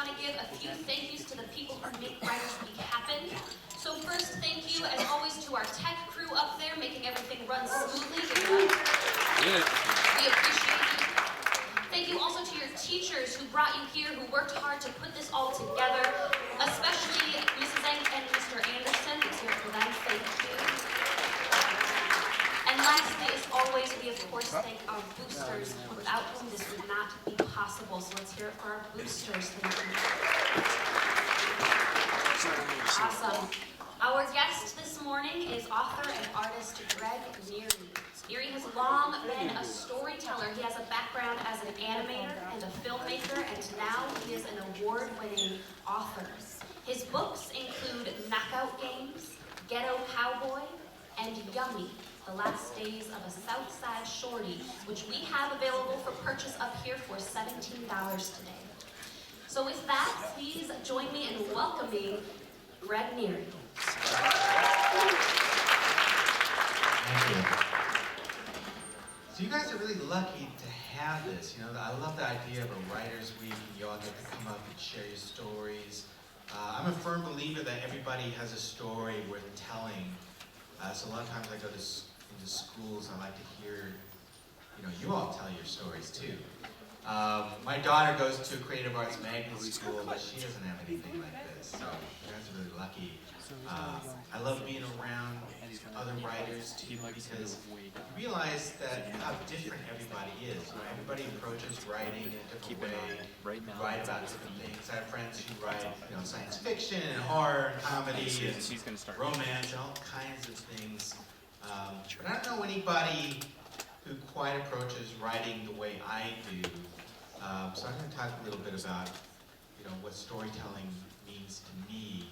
want to give a few thank yous to the people who make Writers Week happen. So first, thank you, as always, to our tech crew up there, making everything run smoothly. We appreciate you. Thank you also to your teachers who brought you here, who worked hard to put this all together, especially Mrs. Eng and Mr. Anderson. Let's hear it for them. Thank you. And lastly, as always, we of course thank our boosters, without whom this would not be possible. So let's hear it for our boosters. Thank you. Awesome. Our guest this morning is author and artist Greg Neary. Neary has long been a storyteller. He has a background as an animator and a filmmaker, and now he is an award-winning author. His books include Knockout Games, Ghetto Cowboy, and Yummy, The Last Days of a Southside Shorty, which we have available for purchase up here for $17 today. So with that, please join me in welcoming Greg Neary. Thank you. So you guys are really lucky to have this. You know, I love the idea of a writer's week, and you all get to come up and share your stories. I'm a firm believer that everybody has a story worth telling. So a lot of times I go into schools, I like to hear, you all tell your stories too. My daughter goes to a creative arts magnet school, but she doesn't have anything like this, so you guys are really lucky. I love being around other writers too, because you realize that how different everybody is. Everybody approaches writing in a different way, write about different things. I have friends who write science fiction and horror and comedy and romance and all kinds of things. But I don't know anybody who quite approaches writing the way I do. So I'm going to talk a little bit about what storytelling means to me.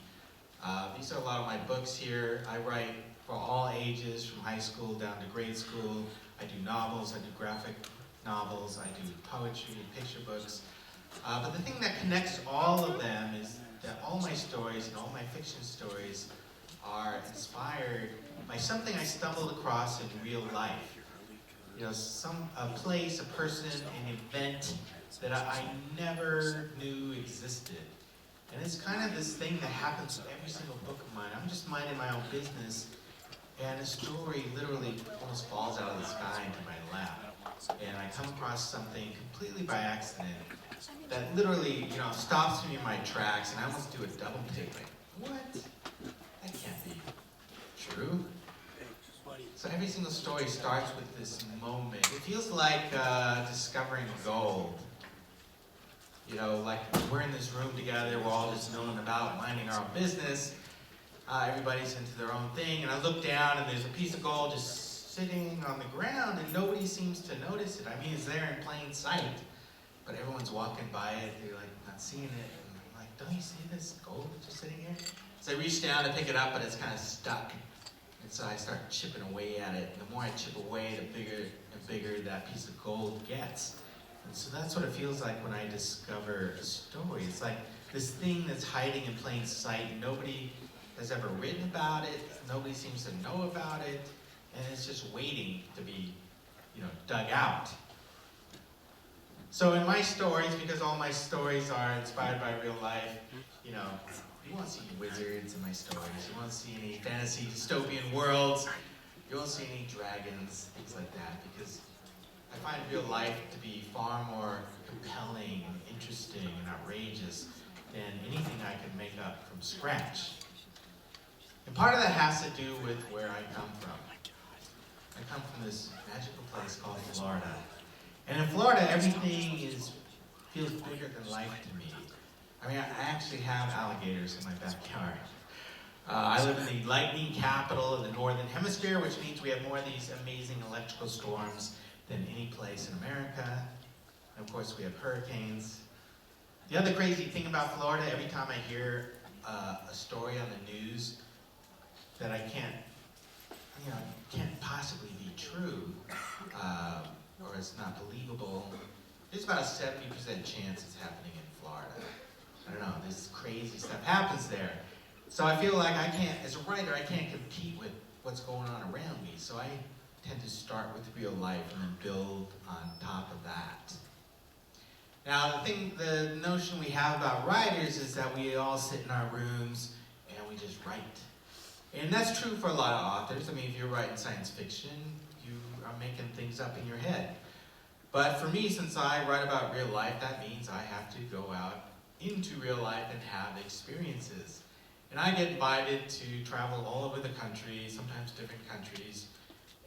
These are a lot of my books here. I write for all ages, from high school down to grade school. I do novels, I do graphic novels, I do poetry and picture books. But the thing that connects all of them is that all my stories and all my fiction stories are inspired by something I stumbled across in real life. A place, a person, an event that I never knew existed. And it's kind of this thing that happens with every single book of mine. I'm just minding my own business, and a story literally almost falls out of the sky into my lap. And I come across something completely by accident that literally, stops me in my tracks, and I almost do a double take. Like, what? That can't be true. So every single story starts with this moment. It feels like discovering gold. Like we're in this room together, we're all just milling about, minding our own business. Everybody's into their own thing, and I look down and there's a piece of gold just sitting on the ground, and nobody seems to notice it. I mean, it's there in plain sight, but everyone's walking by it, they're like not seeing it, and I'm like, don't you see this gold just sitting here? So I reach down to pick it up, but it's kind of stuck. And so I start chipping away at it. And the more I chip away, the bigger and bigger that piece of gold gets. And so that's what it feels like when I discover a story. It's like this thing that's hiding in plain sight. Nobody has ever written about it. Nobody seems to know about it. And it's just waiting to be, dug out. So in my stories, because all my stories are inspired by real life, you won't see any wizards in my stories. You won't see any fantasy dystopian worlds. You won't see any dragons, things like that, because I find real life to be far more compelling, and interesting, and outrageous than anything I can make up from scratch. And part of that has to do with where I come from. I come from this magical place called Florida. And in Florida, everything feels bigger than life to me. I mean, I actually have alligators in my backyard. I live in the lightning capital of the Northern Hemisphere, which means we have more of these amazing electrical storms than any place in America. And of course, we have hurricanes. The other crazy thing about Florida, every time I hear a story on the news that I can't possibly be true, or it's not believable, there's about a 70% chance it's happening in Florida. I don't know, this crazy stuff happens there. So I feel like as a writer, I can't compete with what's going on around me. So I tend to start with real life and then build on top of that. Now, the notion we have about writers is that we all sit in our rooms and we just write. And that's true for a lot of authors. I mean, if you're writing science fiction, you are making things up in your head. But for me, since I write about real life, that means I have to go out into real life and have experiences. And I get invited to travel all over the country, sometimes different countries,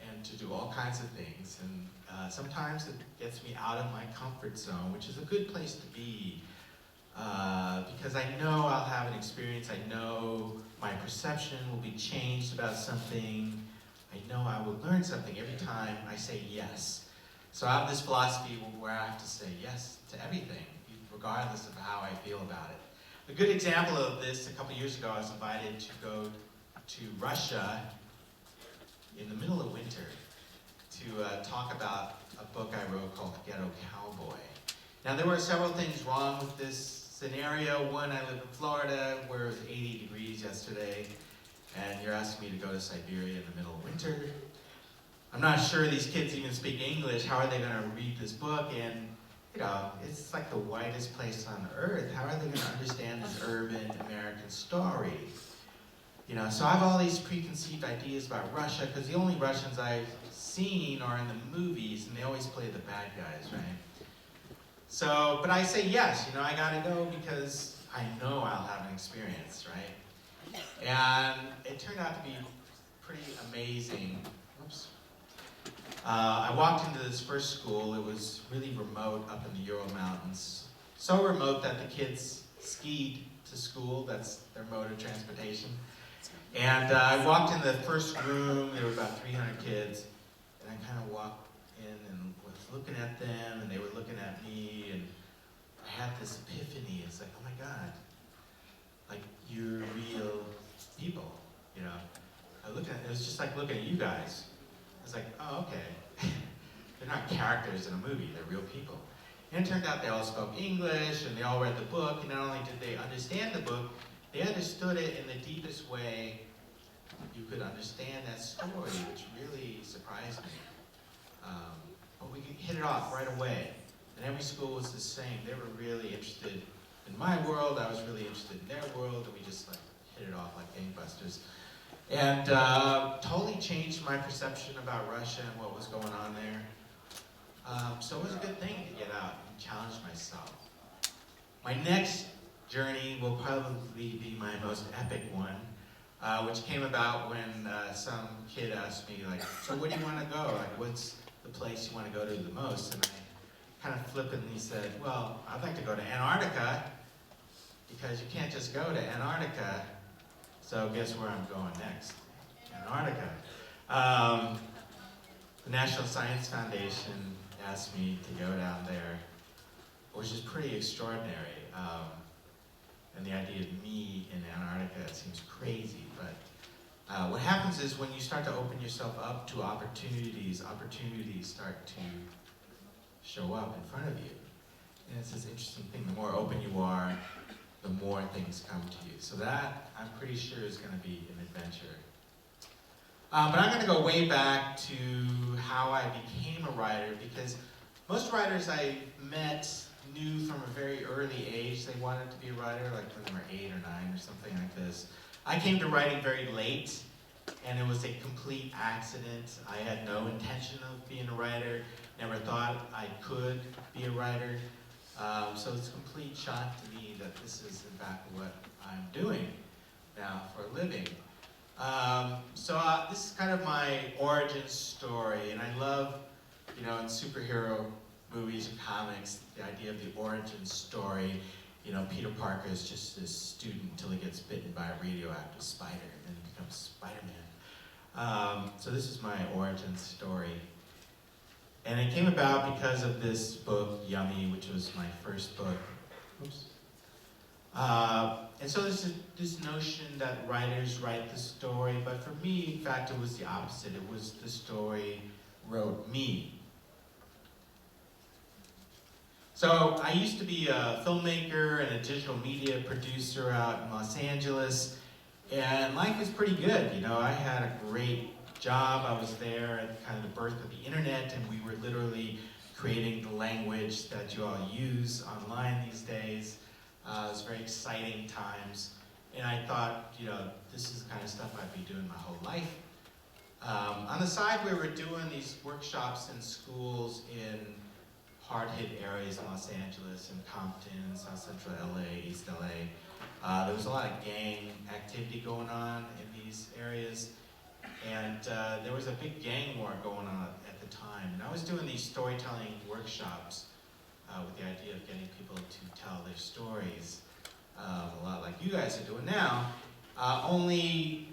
and to do all kinds of things. And sometimes it gets me out of my comfort zone, which is a good place to be, because I know I'll have an experience. I know my perception will be changed about something. I know I will learn something every time I say yes. So I have this philosophy where I have to say yes to everything, regardless of how I feel about it. A good example of this, a couple years ago, I was invited to go to Russia in the middle of winter to talk about a book I wrote called Ghetto Cowboy. Now, there were several things wrong with this scenario. One, I live in Florida, where it was 80 degrees yesterday, and you're asking me to go to Siberia in the middle of winter. I'm not sure these kids even speak English. How are they going to read this book? And, you know, it's like the whitest place on earth. How are they going to understand this urban American story? You know, so I have all these preconceived ideas about Russia, because the only Russians I've seen are in the movies, and they always play the bad guys, right? So, but I say yes, you know, I gotta go because I know I'll have an experience, right? And it turned out to be pretty amazing. Oops. I walked into this first school. It was really remote up in the Ural Mountains. So remote that the kids skied to school. That's their mode of transportation. And I walked in the first room. There were about 300 kids. And I kind of walked in and was looking at them, and they were looking at me, and I had this epiphany. It's like, oh my God, like, you're real people, you know? It was just like looking at you guys. I was like, oh, okay. They're not characters in a movie, they're real people. And it turned out they all spoke English, and they all read the book, and not only did they understand the book, they understood it in the deepest way you could understand that story, which really surprised me. But we hit it off right away. And every school was the same. They were really interested in my world, I was really interested in their world, and we just like hit it off like gangbusters. And totally changed my perception about Russia and what was going on there. So it was a good thing to get out and challenge myself. My next journey will probably be my most epic one, which came about when some kid asked me, like, so where do you want to go? Like, what's the place you want to go to the most? And I kind of flippantly said, well, I'd like to go to Antarctica, because you can't just go to Antarctica. So guess where I'm going next? Antarctica. The National Science Foundation asked me to go down there, which is pretty extraordinary. And the idea of me in Antarctica seems crazy, but what happens is when you start to open yourself up to opportunities start to show up in front of you. And it's this interesting thing. The more open you are, the more things come to you. So that, I'm pretty sure, is going to be an adventure. But I'm going to go way back to how I became a writer, because most writers I met knew from a very early age they wanted to be a writer, like when they were 8 or 9 or something like this. I came to writing very late, and it was a complete accident. I had no intention of being a writer, never thought I could be a writer. So it's a complete shock to me that this is in fact what I'm doing now for a living. This is kind of my origin story, and I love, you know, in superhero movies and comics, the idea of the origin story. You know, Peter Parker is just this student until he gets bitten by a radioactive spider, and then he becomes Spider-Man. So this is my origin story. And it came about because of this book, Yummy, which was my first book. Oops. And so there's this notion that writers write the story, but for me, in fact, it was the opposite. It was the story wrote me. So I used to be a filmmaker and a digital media producer out in Los Angeles, and life was pretty good. You know, I had a great job. I was there at kind of the birth of the internet, and we were literally creating the language that you all use online these days. It was very exciting times. And I thought, this is the kind of stuff I'd be doing my whole life. On the side, we were doing these workshops in schools in hard-hit areas in Los Angeles, in Compton, South Central LA, East LA. There was a lot of gang activity going on in these areas. And there was a big gang war going on at the time. And I was doing these storytelling workshops with the idea of getting people to tell their stories, a lot like you guys are doing now. Only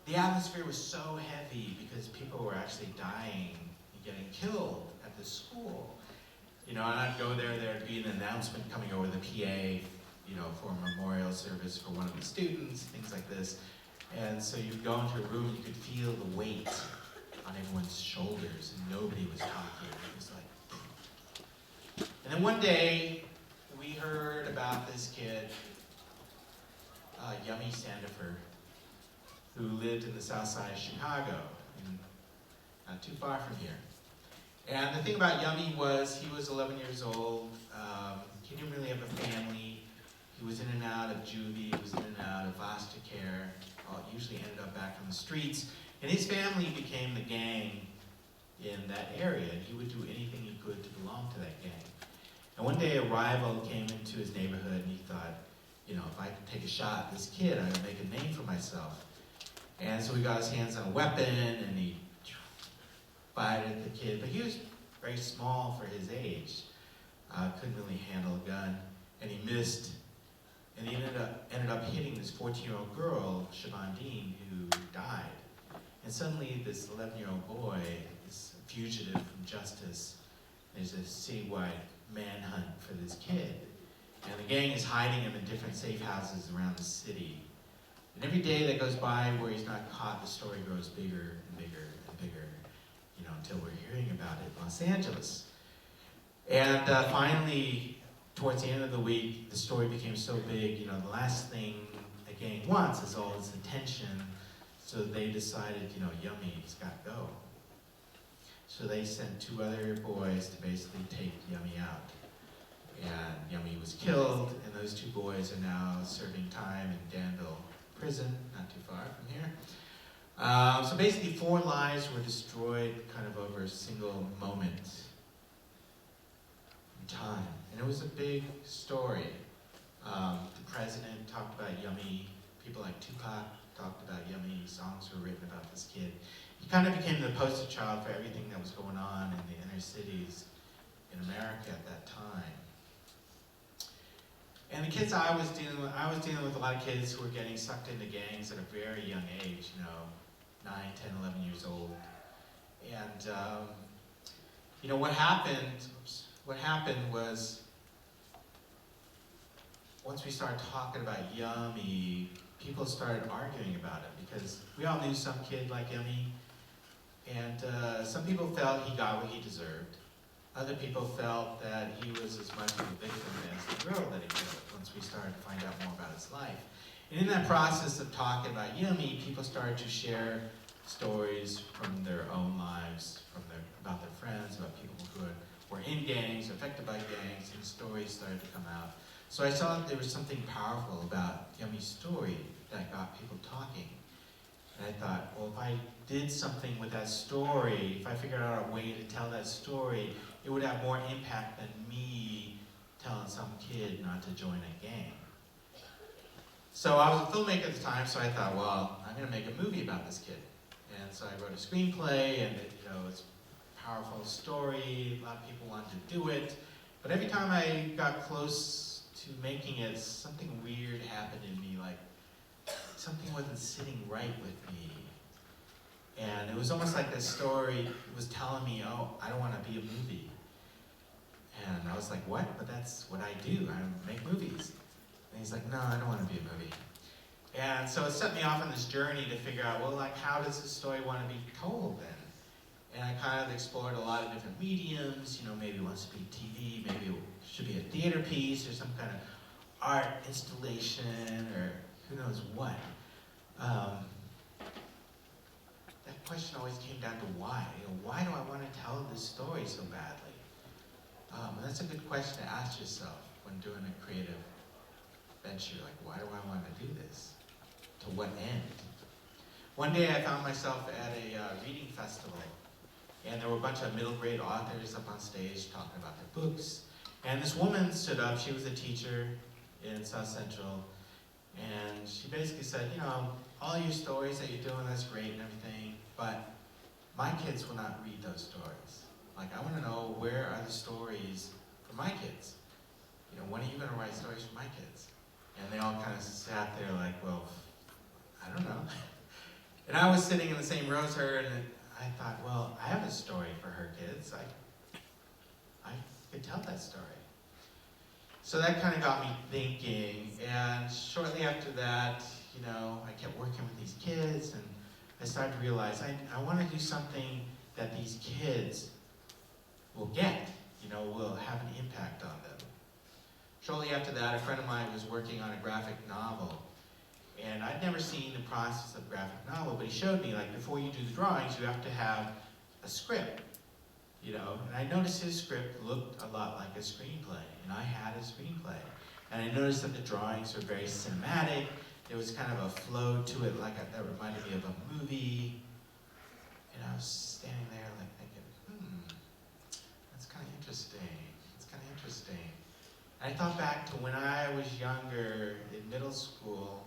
the atmosphere was so heavy because people were actually dying and getting killed at the school. And I'd go there, there'd be an announcement coming over the PA, for a memorial service for one of the students, things like this. And so you'd go into a room and you could feel the weight on everyone's shoulders, and nobody was talking. It was like, and then one day, we heard about this kid, Yummy Sandifer, who lived in the south side of Chicago, not too far from here. And the thing about Yummy was he was 11 years old. He didn't really have a family. He was in and out of juvie. He was in and out of foster care. Usually ended up back on the streets. And his family became the gang in that area, and he would do anything he could to belong to that gang. And one day a rival came into his neighborhood, and he thought, if I could take a shot at this kid, I would make a name for myself. And so he got his hands on a weapon, and he fired at the kid. But he was very small for his age. Couldn't really handle a gun, and he missed. And he ended up hitting this 14-year-old girl, Siobhan Dean, who died. And suddenly this 11-year-old boy is a fugitive from justice. There's a citywide manhunt for this kid. And the gang is hiding him in different safe houses around the city. And every day that goes by where he's not caught, the story grows bigger and bigger and bigger, until we're hearing about it in Los Angeles. And finally, towards the end of the week, the story became so big, the last thing a gang wants is all this attention. So they decided, Yummy's got to go. So they sent 2 other boys to basically take Yummy out. And Yummy was killed, and those 2 boys are now serving time in Danville prison, not too far from here. So basically 4 lives were destroyed kind of over a single moment in time. And it was a big story. The president talked about Yummy. People like Tupac talked about Yummy. Songs were written about this kid. He kind of became the poster child for everything that was going on in the inner cities in America at that time. And the kids I was dealing with a lot of kids who were getting sucked into gangs at a very young age, 9, 10, 11 years old. And, what happened was, once we started talking about Yummy, people started arguing about it, because we all knew some kid like Yummy, and some people felt he got what he deserved. Other people felt that he was as much of a victim as the girl that he killed, once we started to find out more about his life. And in that process of talking about Yummy, people started to share stories from their own lives, about their friends, about people who were in gangs, affected by gangs, and stories started to come out. So I saw that there was something powerful about Yummy's story that got people talking. And I thought, well, if I did something with that story, if I figured out a way to tell that story, it would have more impact than me telling some kid not to join a gang. So I was a filmmaker at the time, so I thought, well, I'm going to make a movie about this kid. And so I wrote a screenplay, and it's a powerful story. A lot of people wanted to do it. But every time I got close to making it, something weird happened in me, like something wasn't sitting right with me. And it was almost like this story was telling me, oh, I don't want to be a movie. And I was like, what? But that's what I do. I make movies. And he's like, no, I don't want to be a movie. And so it set me off on this journey to figure out, well, like, how does this story want to be told then? And I kind of explored a lot of different mediums. Maybe it wants to be TV, maybe it should be a theater piece or some kind of art installation or who knows what. That question always came down to why. Why do I want to tell this story so badly? That's a good question to ask yourself when doing a creative venture. Like, why do I want to do this? To what end? One day I found myself at a reading festival, and there were a bunch of middle grade authors up on stage talking about their books. And this woman stood up, she was a teacher in South Central, and she basically said, you know, all your stories that you're doing, that's great and everything, but my kids will not read those stories. Like, I want to know, where are the stories for my kids? You know, when are you going to write stories for my kids? And they all kind of sat there like, well, I don't know. And I was sitting in the same row as her, and I thought, well, I have a story for her kids. I could tell that story. So that kind of got me thinking, and shortly after that, you know, I kept working with these kids, and I started to realize I want to do something that these kids will get, you know, will have an impact on them. Shortly after that, a friend of mine was working on a graphic novel, and I'd never seen the process of a graphic novel, but he showed me, like, before you do the drawings, you have to have a script, you know, and I noticed his script looked a lot like a screenplay, and I had a screenplay. And I noticed that the drawings were very cinematic. There was kind of a flow to it, like that reminded me of a movie. And I was standing there, like, thinking, that's kind of interesting. It's kind of interesting. And I thought back to when I was younger, in middle school.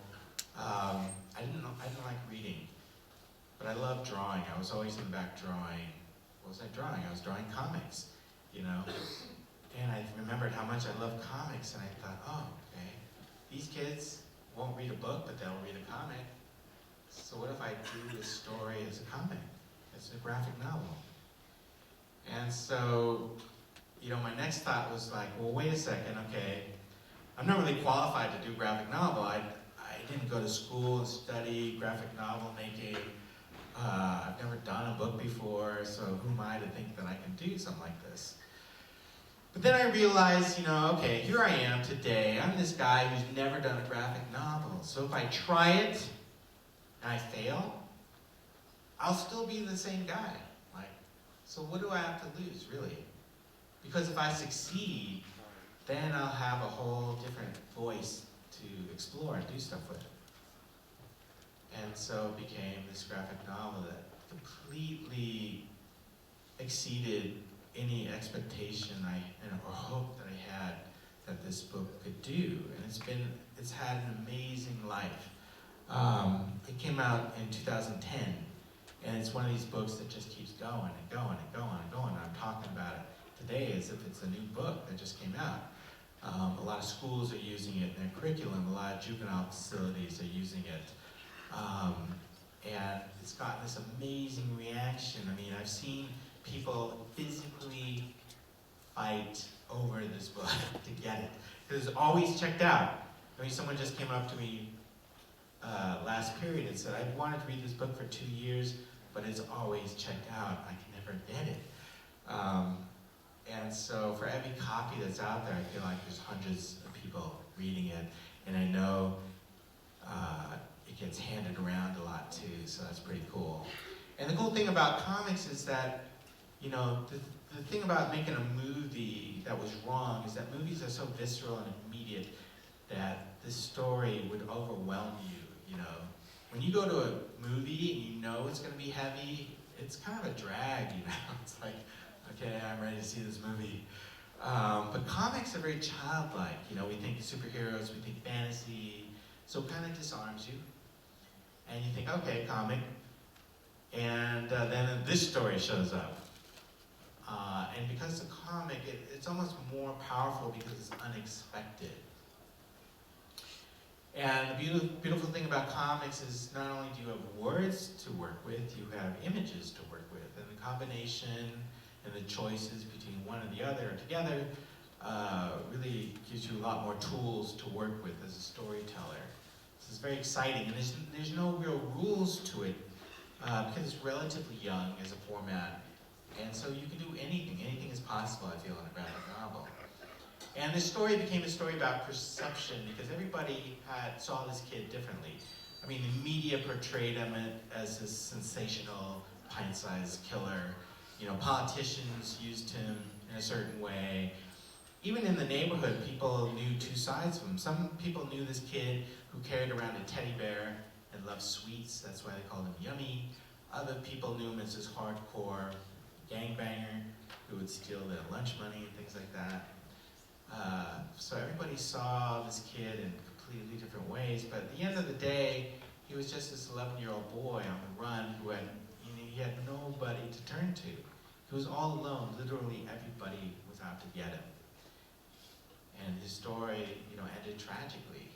I didn't like reading, but I loved drawing. I was always in the back drawing. What was I drawing? I was drawing comics, you know. And I remembered how much I loved comics, and I thought, oh, okay, these kids won't read a book, but they'll read a comic. So what if I do this story as a comic, as a graphic novel? And so, you know, my next thought was like, well, wait a second, okay, I'm not really qualified to do graphic novel. I didn't go to school and study graphic novel making. I've never done a book before, so who am I to think that I can do something like this? But then I realized, you know, okay, here I am today. I'm this guy who's never done a graphic novel. So if I try it and I fail, I'll still be the same guy. Like, so what do I have to lose, really? Because if I succeed, then I'll have a whole different voice to explore and do stuff with. And so it became this graphic novel that completely exceeded any expectation or hope that I had that this book could do. And it's had an amazing life. It came out in 2010, and it's one of these books that just keeps going and going and going and going. And I'm talking about it today as if it's a new book that just came out. A lot of schools are using it in their curriculum. A lot of juvenile facilities are using it. And it's gotten this amazing reaction. I mean, I've seen people physically fight over this book to get it. Because it's always checked out. I mean, someone just came up to me last period and said, I've wanted to read this book for 2 years, but it's always checked out. I can never get it. And so for every copy that's out there, I feel like there's hundreds of people reading it. And I know it gets handed around a lot too, so that's pretty cool. And the cool thing about comics is that, you know, the thing about making a movie that was wrong is that movies are so visceral and immediate that this story would overwhelm you, you know. When you go to a movie and you know it's going to be heavy, it's kind of a drag, you know. It's like, okay, I'm ready to see this movie. But comics are very childlike. You know, we think superheroes, we think fantasy, so it kind of disarms you. And you think, okay, comic. And then this story shows up. And because the comic, it's almost more powerful because it's unexpected. And the beautiful thing about comics is not only do you have words to work with, you have images to work with. And the combination and the choices between one and the other together really gives you a lot more tools to work with as a storyteller. This is very exciting, and there's no real rules to it because it's relatively young as a format. And so you can do anything. Anything is possible, I feel, in a graphic novel. And this story became a story about perception because everybody saw this kid differently. I mean, the media portrayed him as this sensational, pint-sized killer. You know, politicians used him in a certain way. even in the neighborhood, people knew two sides of him. Some people knew this kid who carried around a teddy bear and loved sweets, that's why they called him Yummy. Other people knew him as this hardcore gangbanger who would steal their lunch money and things like that. So everybody saw this kid in completely different ways, but at the end of the day, he was just this 11-year-old boy on the run who had, he had nobody to turn to. He was all alone. Literally everybody was out to get him. And his story, ended tragically.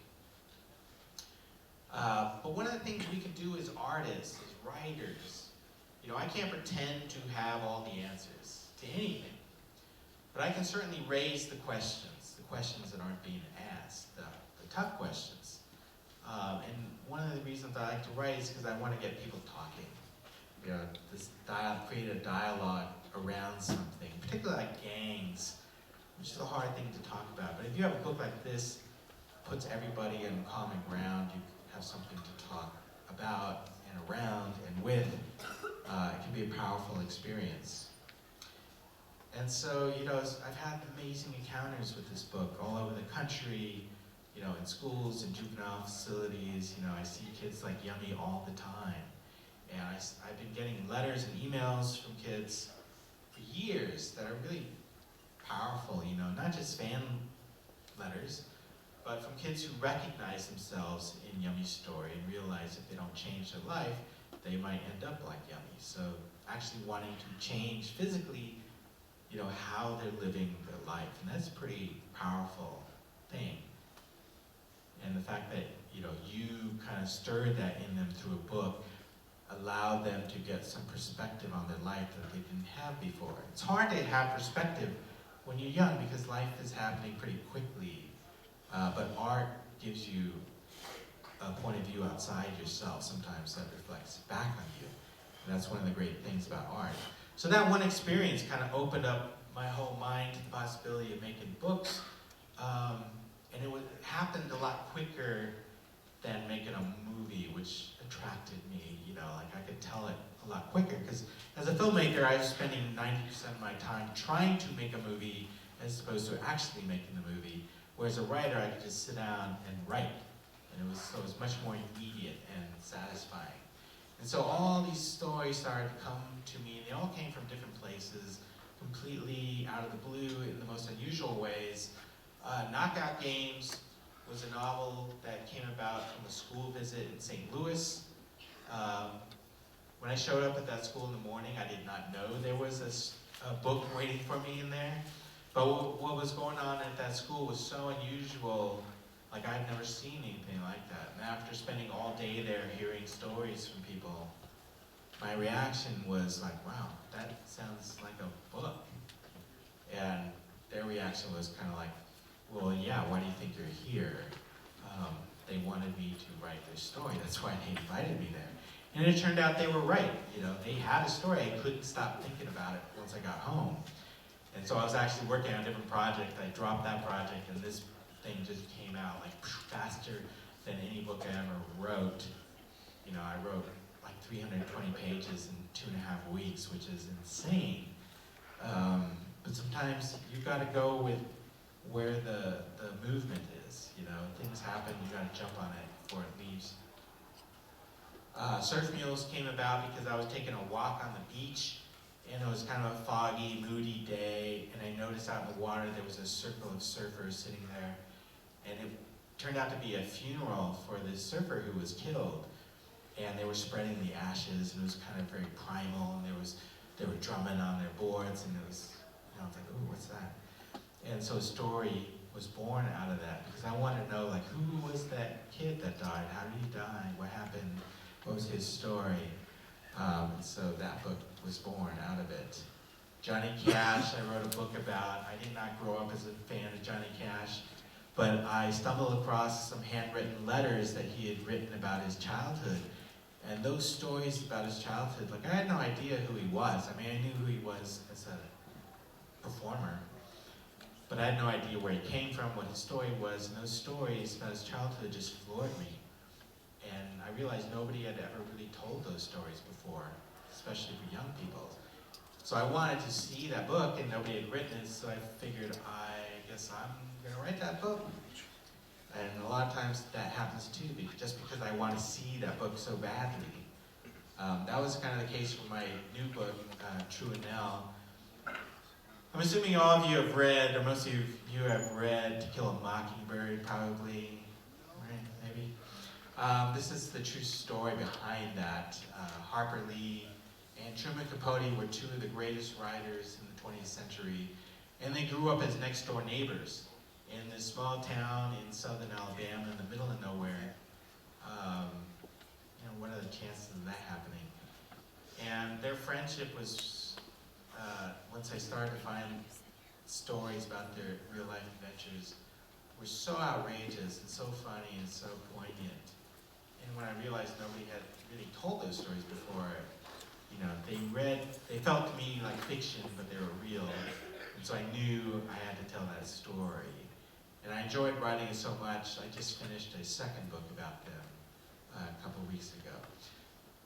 But one of the things we can do as artists, as writers, I can't pretend to have all the answers to anything. But I can certainly raise the questions that aren't being asked, the tough questions. And one of the reasons I like to write is because I want to get people talking. Create a dialogue around something, particularly like gangs, which is a hard thing to talk about. But if you have a book like this, puts everybody in common ground, you have something to talk about and around and with. It can be a powerful experience. And so, I've had amazing encounters with this book all over the country, in schools and juvenile facilities. I see kids like Yummy all the time. And I've been getting letters and emails from kids for years that are really powerful, not just fan letters, but from kids who recognize themselves in Yummy's story and realize if they don't change their life, they might end up like Yummy. So actually wanting to change physically, how they're living their life. And that's a pretty powerful thing. And the fact that, you kind of stirred that in them through a book allowed them to get some perspective on their life that they didn't have before. It's hard to have perspective when you're young because life is happening pretty quickly. But art gives you a point of view outside yourself sometimes that reflects back on you. And that's one of the great things about art. So that one experience kind of opened up my whole mind to the possibility of making books. And it happened a lot quicker than making a movie, which attracted me. I could tell it a lot quicker. Because as a filmmaker, I was spending 90% of my time trying to make a movie as opposed to actually making the movie. Whereas a writer, I could just sit down and write. And it was much more immediate and satisfying. And so all these stories started to come to me, and they all came from different places, completely out of the blue in the most unusual ways. Knockout Games was a novel that came about from a school visit in St. Louis. When I showed up at that school in the morning, I did not know there was a book waiting for me in there. But what was going on at that school was so unusual, like I'd never seen anything like that. And after spending all day there hearing stories from people, my reaction was like, wow, that sounds like a book. And their reaction was kind of like, well, yeah, why do you think you're here? They wanted me to write their story. That's why they invited me there. And it turned out they were right. They had a story. I couldn't stop thinking about it once I got home. And so I was actually working on a different project. I dropped that project, and this thing just came out like faster than any book I ever wrote. I wrote like 320 pages in 2.5 weeks, which is insane. But sometimes you've got to go with where the movement is. Things happen, you got to jump on it before it leaves. Surf Mules came about because I was taking a walk on the beach, and it was kind of a foggy, moody day, and I noticed out in the water there was a circle of surfers sitting there, and it turned out to be a funeral for this surfer who was killed, and they were spreading the ashes, and it was kind of very primal, and they were drumming on their boards, and it was, I was like, ooh, what's that? And so a story was born out of that, because I wanted to know, like, who was that kid that died? How did he die? What happened? What was his story? So that book was born out of it. Johnny Cash, I wrote a book about. I did not grow up as a fan of Johnny Cash, but I stumbled across some handwritten letters that he had written about his childhood. And those stories about his childhood, like, I had no idea who he was. I mean, I knew who he was as a performer, but I had no idea where he came from, what his story was, and those stories about his childhood just floored me. And I realized nobody had ever really told those stories before, especially for young people. So I wanted to see that book, and nobody had written it, so I figured I guess I'm gonna write that book. And a lot of times that happens too, just because I want to see that book so badly. That was kind of the case for my new book, True and Nell. I'm assuming all of you have read, or most of you have read To Kill a Mockingbird, probably, right, maybe? This is the true story behind that. Harper Lee and Truman Capote were two of the greatest writers in the 20th century, and they grew up as next-door neighbors in this small town in southern Alabama in the middle of nowhere. What are the chances of that happening? And their friendship was, once I started to find stories about their real-life adventures, were so outrageous and so funny and so poignant. And when I realized nobody had really told those stories before, they felt to me like fiction, but they were real. And so I knew I had to tell that story. And I enjoyed writing it so much, I just finished a second book about them a couple weeks ago.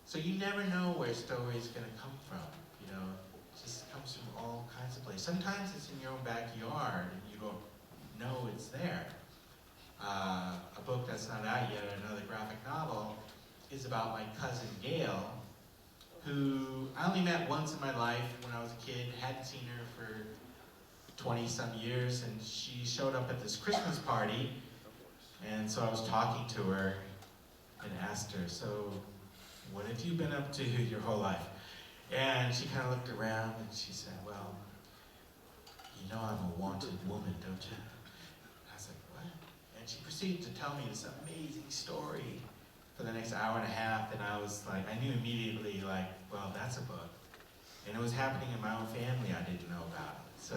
So you never know where a story is going to come from, It just comes from all kinds of places. Sometimes it's in your own backyard and you don't know it's there. A book that's not out yet, another graphic novel, is about my cousin Gail, who I only met once in my life when I was a kid, hadn't seen her for 20-some years, and she showed up at this Christmas party, and so I was talking to her and asked her, so what have you been up to your whole life? And she kind of looked around and she said, well, you know I'm a wanted woman, don't you? And I was like, what? And she proceeded to tell me this amazing story for the next hour and a half, and I was like, I knew immediately, like, well, that's a book. And it was happening in my own family I didn't know about. So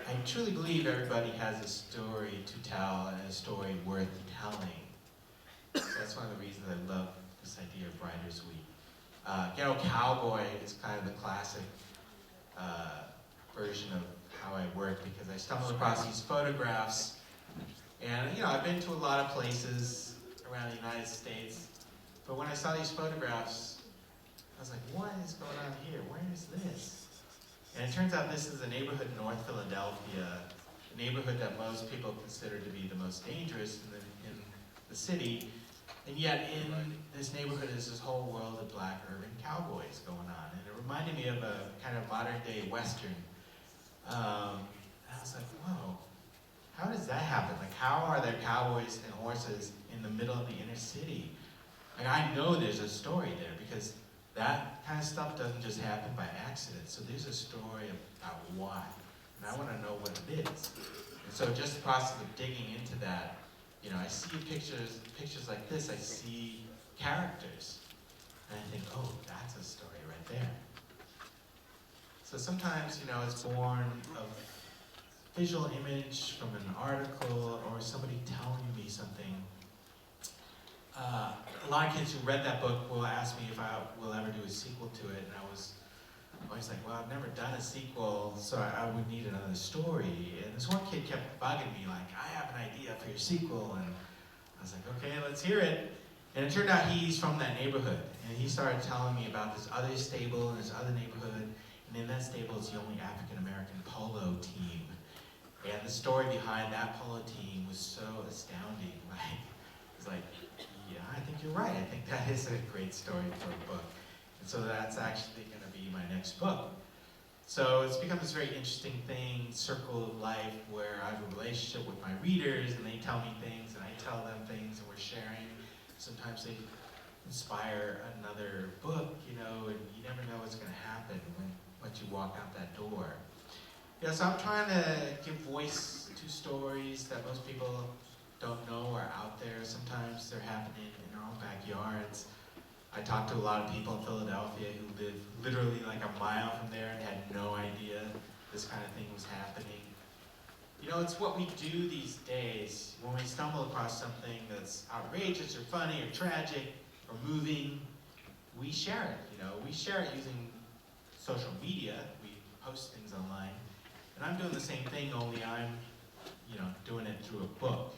I truly believe everybody has a story to tell and a story worth telling. So that's one of the reasons I love this idea of Writers' Week. Ghetto Cowboy is kind of the classic version of how I work, because I stumbled across these photographs, and I've been to a lot of places around the United States, but when I saw these photographs, I was like, what is going on here? Where is this? And it turns out this is a neighborhood in North Philadelphia, a neighborhood that most people consider to be the most dangerous in the city. And yet in this neighborhood is this whole world of black urban cowboys going on. And it reminded me of a kind of modern day Western. And I was like, whoa, how does that happen? Like, how are there cowboys and horses in the middle of the inner city? Like, I know there's a story there, because that kind of stuff doesn't just happen by accident. So there's a story about why. And I want to know what it is. And so just the process of digging into that, I see pictures like this, I see characters. And I think, oh, that's a story right there. So sometimes, it's born of visual image from an article or somebody telling me something. A lot of kids who read that book will ask me if I will ever do a sequel to it, and I was always like, well, I've never done a sequel, so I would need another story. And this one kid kept bugging me, like, I have an idea for your sequel, and I was like, okay, let's hear it. And it turned out he's from that neighborhood, and he started telling me about this other stable in this other neighborhood, and in that stable is the only African-American polo team. And the story behind that polo team was so astounding. Like, it's like, yeah, I think you're right. I think that is a great story for a book. And so that's actually going to be my next book. So it's become this very interesting thing, circle of life, where I have a relationship with my readers, and they tell me things, and I tell them things, and we're sharing. Sometimes they inspire another book, and you never know what's going to happen once you walk out that door. So I'm trying to give voice to stories that most people don't know are out there. Sometimes they're happening in their own backyards. I talked to a lot of people in Philadelphia who live literally like a mile from there and had no idea this kind of thing was happening. It's what we do these days when we stumble across something that's outrageous or funny or tragic or moving. We share it, We share it using social media. We post things online. And I'm doing the same thing, only I'm, doing it through a book.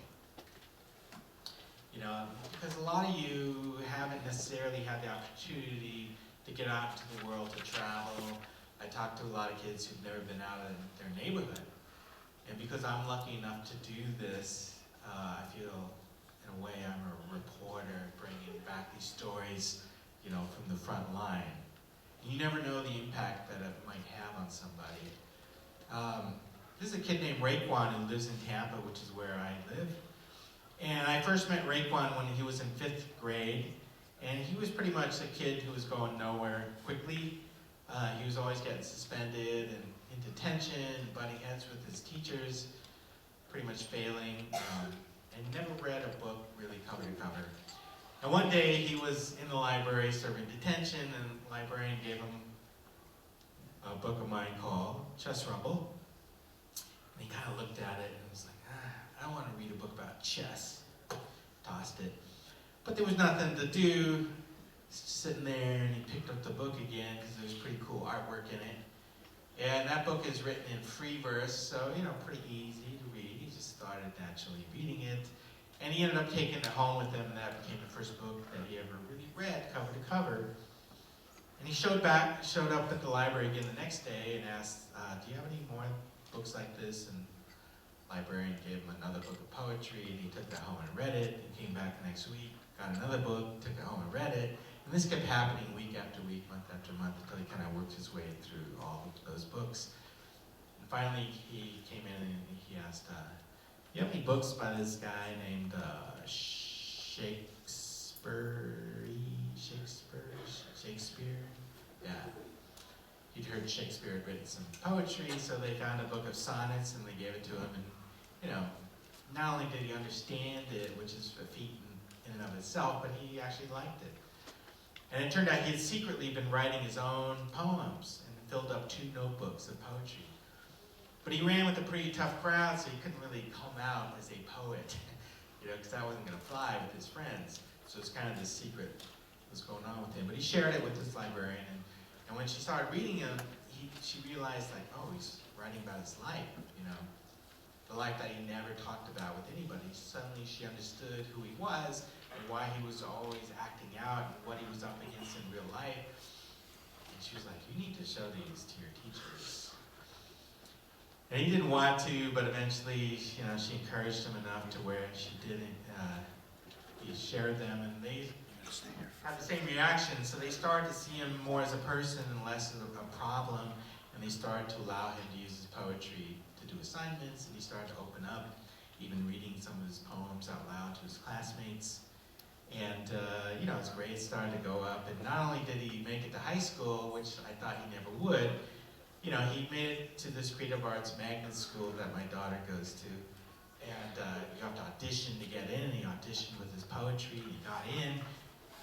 Because a lot of you haven't necessarily had the opportunity to get out into the world, to travel. I talk to a lot of kids who've never been out of their neighborhood. And because I'm lucky enough to do this, I feel in a way I'm a reporter bringing back these stories, you know, from the front line. And you never know the impact that it might have on somebody. This is a kid named Raekwon who lives in Tampa, which is where I live. And I first met Raekwon when he was in 5th grade. And he was pretty much a kid who was going nowhere quickly. He was always getting suspended and in detention, butting heads with his teachers, pretty much failing, and never read a book really cover to cover. And one day he was in the library serving detention, and the librarian gave him a book of mine called Chess Rumble. And he kind of looked at it and was like, I don't want to read a book about chess. Tossed it. But there was nothing to do, sitting there, and he picked up the book again because there was pretty cool artwork in it. And that book is written in free verse, so, you know, pretty easy to read. He just started naturally reading it. And he ended up taking it home with him, and that became the first book that he ever really read, cover to cover. And he showed up at the library again the next day and asked, do you have any more books like this? And the librarian gave him another book of poetry, and he took that home and read it, and came back the next week, got another book, took it home and read it. And this kept happening week after week, month after month, until he kind of worked his way through all of those books. And finally, he came in and he asked, you have any books by this guy named Shakespeare? Yeah. He'd heard Shakespeare had written some poetry, so they found a book of sonnets and they gave it to him. And, you know, not only did he understand it, which is a feat in and of itself, but he actually liked it. And it turned out he had secretly been writing his own poems and filled up 2 notebooks of poetry. But he ran with a pretty tough crowd, so he couldn't really come out as a poet, you know, because that wasn't going to fly with his friends. So it's kind of this secret that was going on with him. But he shared it with this librarian, and when she started reading him, she realized, like, oh, he's writing about his life, you know, the life that he never talked about with anybody. Suddenly she understood who he was and why he was always acting out and what he was up against in real life. And she was like, you need to show these to your teachers. And he didn't want to, but eventually, you know, she encouraged him enough to where she didn't. He shared them, and they had the same reaction. So they started to see him more as a person and less as a problem, and they started to allow him to use his poetry to do assignments, and he started to open up, even reading some of his poems out loud to his classmates. And, you know, his grades started to go up, and not only did he make it to high school, which I thought he never would, you know, he made it to this creative arts magnet school that my daughter goes to, and you have to audition to get in, and he auditioned with his poetry, and he got in,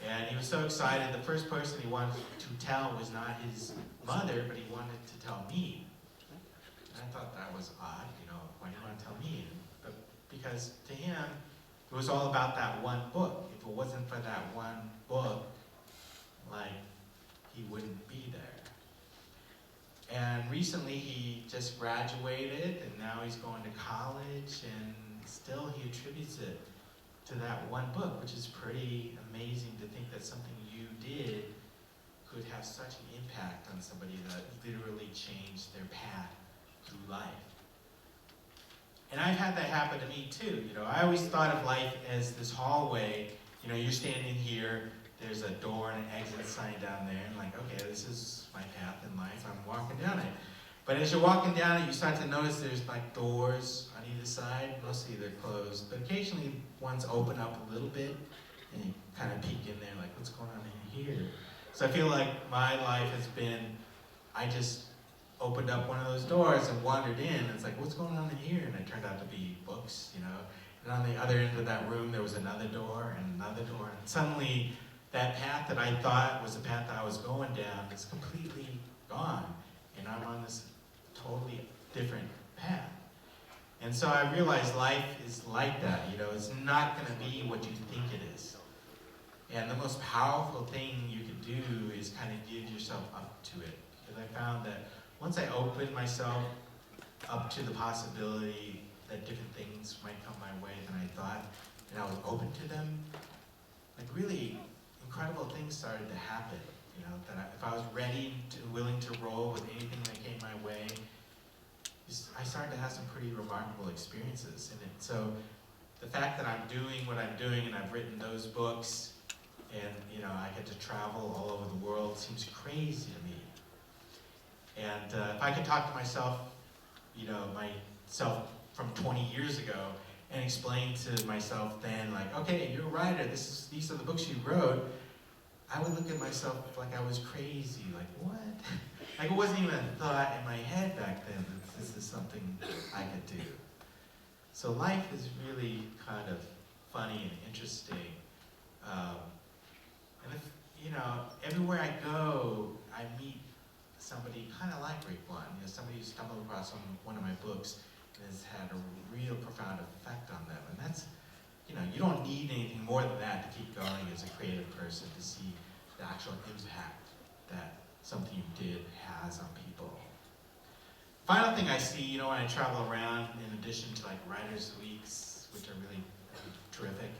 and he was so excited. The first person he wanted to tell was not his mother, but he wanted to tell me. And I thought that was odd, you know, why do you want to tell me? But because to him, it was all about that one book. If it wasn't for that one book, like, he wouldn't be there. And recently he just graduated, and now he's going to college, and still he attributes it to that one book, which is pretty amazing to think that something you did could have such an impact on somebody that literally changed their path through life. And I've had that happen to me too. You know, I always thought of life as this hallway. You know, you're standing here, there's a door and an exit sign down there, and like, okay, this is my path in life, I'm walking down it. But as you're walking down it, you start to notice there's like doors on either side. Mostly they're closed, but occasionally ones open up a little bit, and you kind of peek in there, like, what's going on in here? So I feel like my life has been, I just opened up one of those doors and wandered in, and it's like, what's going on in here? And it turned out to be books, you know. And on the other end of that room, there was another door and another door, and suddenly that path that I thought was the path that I was going down is completely gone, and I'm on this totally different path. And so I realized life is like that, you know, it's not going to be what you think it is. And the most powerful thing you can do is kind of give yourself up to it. Because I found that once I opened myself up to the possibility that different things might come my way than I thought, and I was open to them, like really incredible things started to happen. You know, that if I was ready and willing to roll with anything that came my way, I started to have some pretty remarkable experiences. And so the fact that I'm doing what I'm doing and I've written those books and I get to travel all over the world seems crazy to me. And if I could talk to myself, myself from 20 years ago and explain to myself then, like, okay, you're a writer, these are the books you wrote, I would look at myself like I was crazy, like, what? Like it wasn't even a thought in my head back then that this is something I could do. So life is really kind of funny and interesting. And if, everywhere I go, I meet somebody kind of like Rick Blunt, somebody who stumbled across one of my books and has had a real profound effect on them. And that's, you don't need anything more than that to keep going as a creative person, to see the actual impact that something you did has on people. Final thing I see, when I travel around, in addition to like Writers' Weeks, which are really terrific,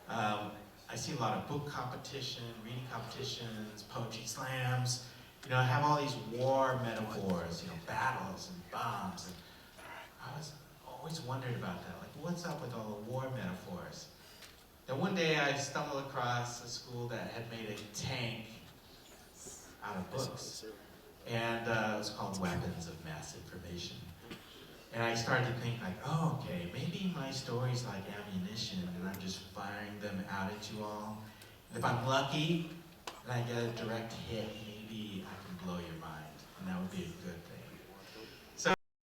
I see a lot of book competition, reading competitions, poetry slams. I have all these war metaphors, battles and bombs. And I was always wondered about that. Like, what's up with all the war metaphors? Then one day I stumbled across a school that had made a tank out of books. And it was called Weapons of Mass Information. And I started to think like, oh, okay, maybe my story's like ammunition and I'm just firing them out at you all. And if I'm lucky and I get a direct hit, maybe I can blow your mind. And that would be a good thing.